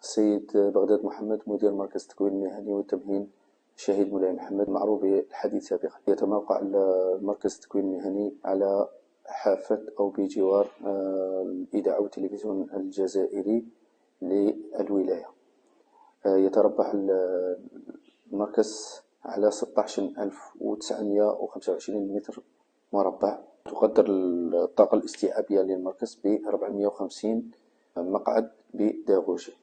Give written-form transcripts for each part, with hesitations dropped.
السيد بغداد محمد، مدير مركز التكوين المهني والتمهين شهيد مولاي محمد، معروف بالحديث سابقا. يتموقع مركز التكوين المهني على حافة أو بجوار الإذاعة والتلفزيون الجزائري للولاية. يتربح المركز على 16,925 متر مربع. تقدر الطاقة الاستيعابية للمركز ب 450 مقعد بيداغوجي.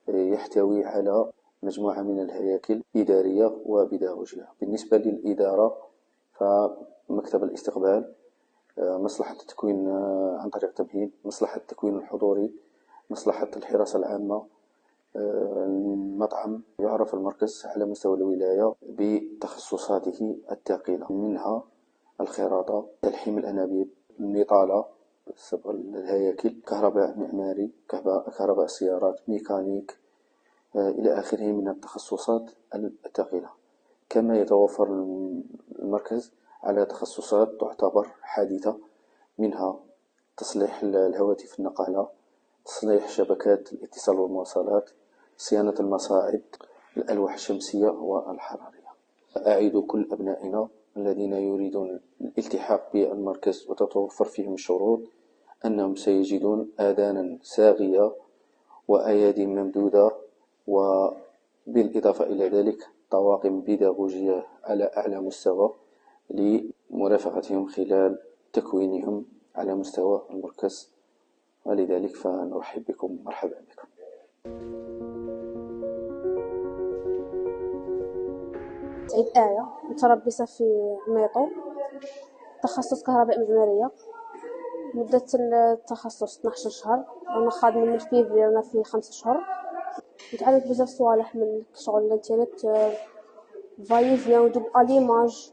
يحتوي على مجموعة من الهياكل إدارية وبيداغوجية. بالنسبة للإدارة فمكتب الاستقبال، مصلحة التكوين عن طريق التمهيد، مصلحة التكوين الحضوري، مصلحة الحراسة العامة، المطعم. يعرف المركز على مستوى الولاية بتخصصاته الثقيلة، منها الخراطة، تلحيم الأنابيب، النطالة، صبغ الهياكل، كهرباء معماري، كهرباء السيارات، ميكانيك، إلى آخره من التخصصات الثقيلة. كما يتوفر المركز على تخصصات تعتبر حديثة، منها تصليح الهواتف النقالة، تصليح شبكات الاتصال والمواصلات، صيانة المصاعد، الألواح الشمسية والحرارية. أعيد كل أبنائنا الذين يريدون الالتحاق بالمركز وتتوفر فيهم الشروط أنهم سيجدون آذانا صاغية وأيادي ممدودة، وبالإضافة إلى ذلك طواقم بيداغوجية على أعلى مستوى لمرافقتهم خلال تكوينهم على مستوى المركز. ولذلك فنرحب بكم، مرحبا بكم. سعيد آية، متربصة في ميطو، تخصص كهرباء معمارية. مدة التخصص 12 شهر، أنا خادمة من فيفري وأنا في 5 شهور. نتعلمت بزاف صوالح من شغل الانترنت، فاي فيان ودوب أليماج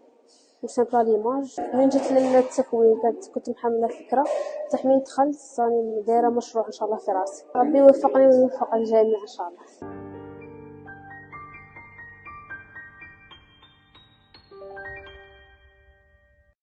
وسامبل أليماج. من جيت للتكوين كنت محملة فكرة، حتى من دخلت راني دايرة مشروع إن شاء الله في راسي. ربي يوفقني ويوفق الجميع إن شاء الله.